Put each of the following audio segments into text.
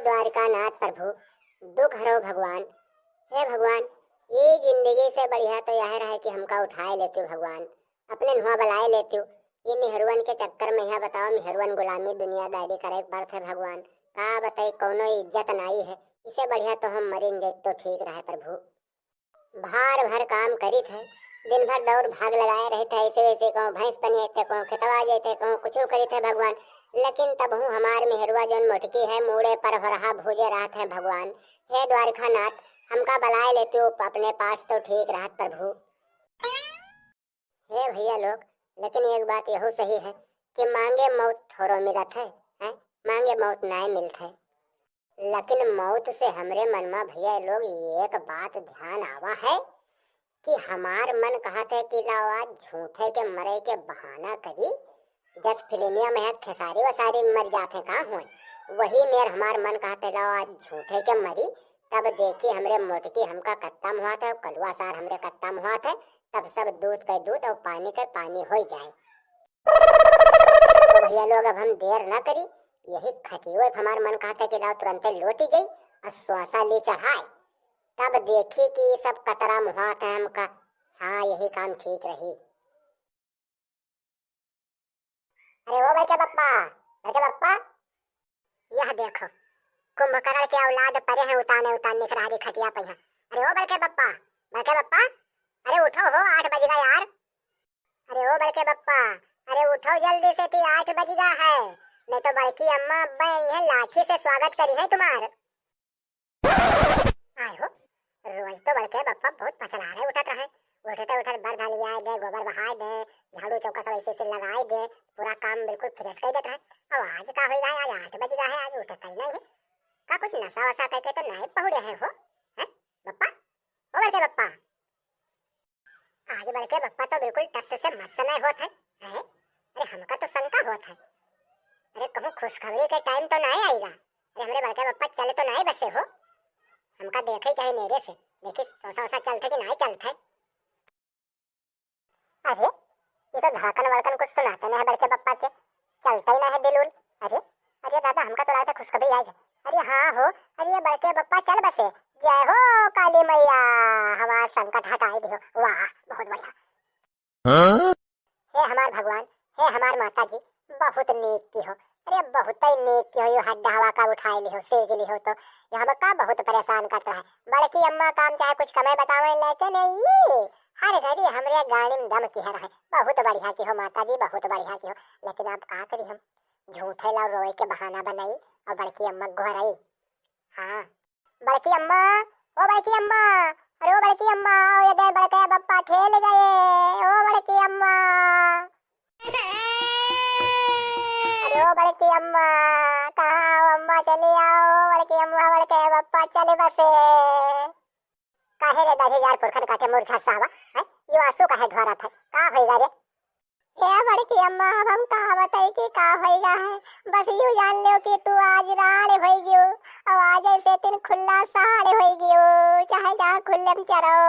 द्वारिकानाथ प्रभु, दुख हरो भगवान। हे भगवान, ये जिंदगी से बढ़िया तो यह रहा कि हमका उठाए लेते हो भगवान, अपने नुआ बुलाए लेते हो। ये मेहरवन के चक्कर में यह बताओ, मेहरवन गुलामी दुनियादारी करे पड़त है भगवान। का बताई कौनो इज्जत नहीं है, इसे बढ़िया तो हम मरेंगे तो ठीक रहे प्रभु। भार भर काम करी थे, दिन भर दौड़ भाग लगाए रहे थे, ऐसे वैसे कहूँ भैंस पनिए थे, कहूँ खेतवा जाते, कहूँ कुछ करी थे भगवान। लेकिन तब हूँ हमार मेहरुआ जौन मोटकी है मूड़े पर हो रहा भूजे रहा थे भगवान। हे द्वारकानाथ, हमका बुलाए लेते हो अपने पास तो ठीक रहा प्रभु। हे भैया लोग, लेकिन एक बात यहो सही है कि मांगे मौत थोड़ो मिलत है, मांगे मौत नहीं मिलत है। लेकिन मौत से हमरे मन में भैया लोग एक बात ध्यान आवा है कि हमार मन कहत है कि लाओ आज झूठे के मरे के बहाना करी। जस फिल्मिया में खेसारी वसारी मर जाते कहाँ हुए, वही मेर हमार मन कहते लाओ आज झूठे के मरी। तब देखी हमरे मोटकी हमका कत्ता हुआ था, कलुआ सार हमरे कत्ता हुआ था, तब सब दूध के दूध और पानी के पानी हो जाए। तो भैया लोग अब हम देर न करी, यही खटियो हमार मन कहते कि लाओ तुरंत लौटी जाई और श्वासा ले चढ़ाए। तब देखी कि सब कतरा मुहात है हमका। हाँ, यही काम ठीक रही। अरे ओ भाई के बप्पा, यह देखो कुंभकर्ण के औलाद परे हैं उताने उताने के रही खटिया पे हैं। अरे ओ बड़के बप्पा, अरे उठो हो, 8 बजेगा यार। अरे ओ बड़के बप्पा, अरे उठो जल्दी से, 8 बजेगा है, नहीं तो बड़की अम्मा अब्बा यह लाठी से स्वागत करी है तुम्हार। आए हो, रोज तो बड़के बप्पा बहुत पचला रहे, उठत रहे, उठते बर धालिया दे, गोबर बहाए दे, झाड़ू चौका सब ऐसे से लगाए दे, पूरा काम बिल्कुल फ्रेश कर देता है। अब आज का होगा, आज 8 बजेगा है, आज उठता ही नहीं है। का कुछ नशा वशा करके तो नहीं पहुड़े हैं हो, हैं बप्पा? ओ बड़के बप्पा, आज बड़के बप्पा तो बिल्कुल टस से मस नहीं होता है। अरे हमका तो शंका होता है, अरे कहूँ खुशखबरी के टाइम तो नहीं आएगा। अरे हमारे बड़के बप्पा चले तो नहीं बसे हो, हमका देखे चाहे मेरे से देखी सोसा चलते कि नहीं चलते। अरे ये तो धड़कन वड़कन कुछ सुनाते नहीं है बड़के बप्पा के, चलता ही नहीं है दिल उल। अरे दादा, हमका तो लगा था खुशखबरी आई है। अरे हाँ हो, अरे बड़के बप्पा चल बसे। जय हो काली मैया, हमार संकट हटाई दियो। वाह, बहुत बढ़िया। हे हमार भगवान, हे हमार माता जी, बहुत नेक की हो। अरे बहुत ही नेक की हो, यो हड्डा हवा का उठाए ली हो, सेज ली हो, तो ये हमका बहुत परेशान करता है। बड़की अम्मा काम चाहे कुछ कमे बतावे, लेकिन ये हर घड़ी हमरे गाड़ी में दम की है रहे। बहुत बढ़िया की हो माता जी, बहुत बढ़िया की हो। लेकिन अब का करी हम, झूठे ला रोए के बहाना बनाई और बड़की अम्मा घोराई। हाँ बड़की अम्मा, ओ बड़की अम्मा, अरे ओ बड़की अम्मा, ये दे बड़के बप्पा ठेल गए। ओ बड़की अम्मा, अरे ओ बड़की अम्मा, कहाँ हो अम्मा, चली आओ बड़की अम्मा, बड़के बप्पा चले बसे। काहे रे 10,000 पुरखन काटे मूर्छा सावा है, यो आंसू काहे ढोरा था, का होइगा रे? हे बड़की अम्मा, अब हम कहा बताई कि का होइगा है, बस यूं जान लो कि तू आज राड़ होई गियो और आज ऐसे दिन खुला साड़ होई गियो, चाहे जहाँ खुले में चरो।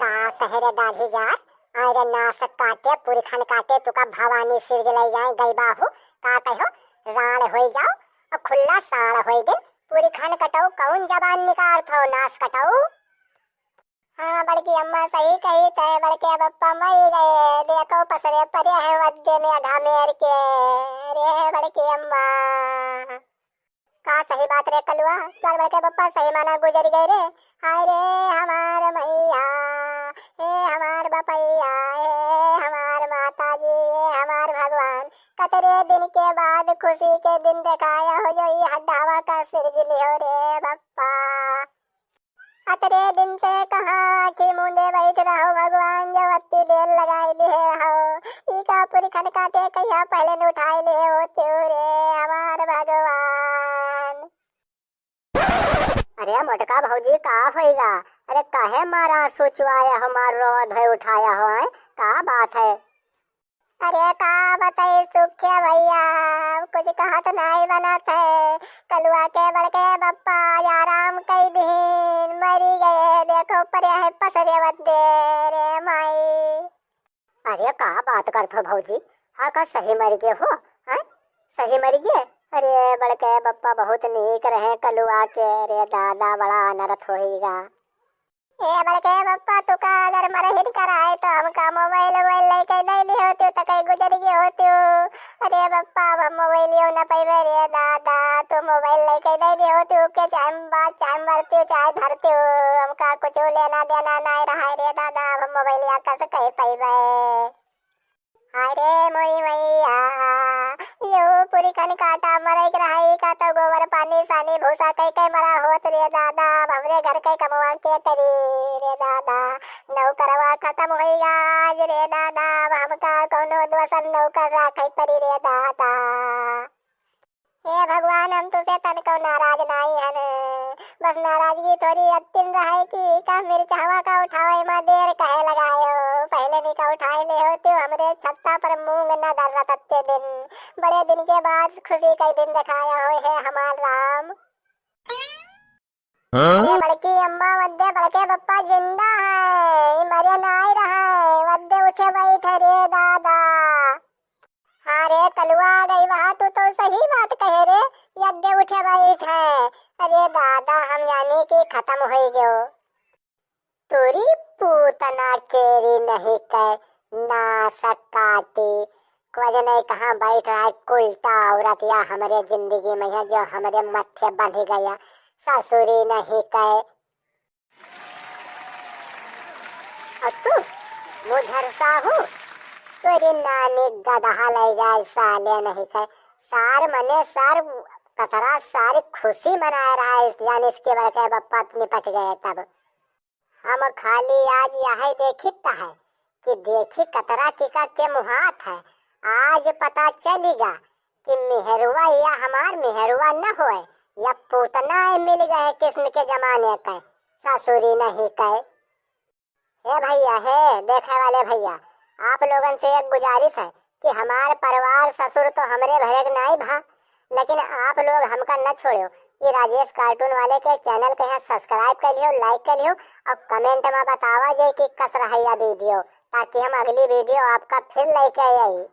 का कहे रे 10,000, अरे नासक काटे पूरी खन काटे तुका भवानी सिर ले जाए गई बाहू। का कहो राड़ होई जाओ और खुला साड़ होई दिन, पूरी खन कटाऊ, कौन जबान निकाल थो, नास कटाऊ। हाँ बड़की अम्मा सही कही थे, बड़के बप्पा मर गए, देखो पसरे परे हैं वद्दे में आधा मेर के। अरे बड़की अम्मा, का सही बात रे कलुआ, चार बड़के बप्पा सही माना गुजर गए रे। हाय रे हमार मैया, हे हमार बपैया, हे हमार माता जी, हे हमार भगवान, कतरे दिन के बाद खुशी के दिन दिखाया हो जो ये हड्डावा का सिरज लियो रे बप्पा। अतरे दिन से कहाँ की मुंडे बैठ रहो भगवान, जो अत्ती बेल लगाई दे रहो, इका पूरी खन काटे कहिया पहले न उठाई ले होते रे हमार भगवान। अरे मोटका भौजी का होइगा, अरे काहे मारा सोचवाया हमार रोध है उठाया हो है, का बात है? अरे का बताई सुखिया भैया, कुछ कहा तो नहीं बनत है, कलुआ के बड़के बप्पा आराम कई दिन मरी गए, देखो परे है पसरे वद्दे रे माई। अरे का बात करथो भौजी, हाँ का सही मर गए हो, हैं सही मर गए? अरे बड़के बप्पा बहुत नीक रहे कलुआ के, रे दादा बड़ा अनर्थ होईगा। ए बड़के बप्पा तुका अगर मरहित कराए तो हमका मोबाइल वोबाइल लेके दे दी होती तो कहीं गुजर गई होती। अरे बप्पा अब हम मोबाइल लियो न पाइबे रे दादा, तू मोबाइल लेके दे दी होती के चाहे बात चाहे मरती चाहे धरती, हमका कुछ लेना देना नहीं रहा रे दादा, हम मोबाइल या कैसे कहीं पाइबे। अरे मोरी मैया यो पूरी कन काटा मरे रहाई का तो गोबर पानी सानी भूसा कई कई मरा होत रे दादा, हमरे घर के कमवा के करी रे दादा, नौकरवा खत्म होईगा आज रे दादा, हमका कौनो दोसन नौकर राखई परी रे दादा। हे भगवान हम तुझसे तनको नाराज नहीं हन, बस नाराजगी थोड़ी अतिन रहे कि का मिर्च हवा का उठावे में देर कहे लगायो, पहले नहीं का उठाए ले होते हमरे छत्ता पर मूंग न डर रतते दिन, बड़े दिन के बाद खुशी का दिन दिखाया हो है हमार राम। ये बड़की अम्मा वद्दे बड़के बप्पा जिंदा है, मरे नहीं रहा, वद्दे उठे बैठे रे दादा। हाँ रे कलुआ गई वहाँ तो सही बात कहे रे, यद्दे उठे बैठ है। अरे दादा हम जाने की खत्म हो गयो, तुरी पूतना केरी नहीं कह ना सकाती, कुछ नहीं कहाँ बैठ रहा है उल्टा औरत या हमारे जिंदगी में है जो हमारे मत्थे बंध गया, ससुरी नहीं कहे। और तू मुझर सा हूँ तेरी नानी गधा ले जाए साले नहीं कहे, सार मने सार कतरा सारी खुशी मना रहा है, यानी इसके बड़के बप्पा निपट गए। तब हम खाली आज यही देखिता है कि देखी कतरा टीका के मुहात है, आज पता चलेगा कि मेहरुआ या हमार मेहरुआ न होए या पूतना मिल गए किस्म के जमाने का, ससुरी नहीं कहे। हे भैया हे देखे वाले भैया, आप लोगन से एक गुजारिश है कि हमारे परिवार ससुर तो हमरे भरे नहीं भा, लेकिन आप लोग हमका न छोड़ो, ये राजेश कार्टून वाले के चैनल के यहाँ सब्सक्राइब कर लियो, लाइक कर लियो और कमेंट में बतावा जाए कि कस रहा वीडियो, ताकि हम अगली वीडियो आपका फिर लेके आई।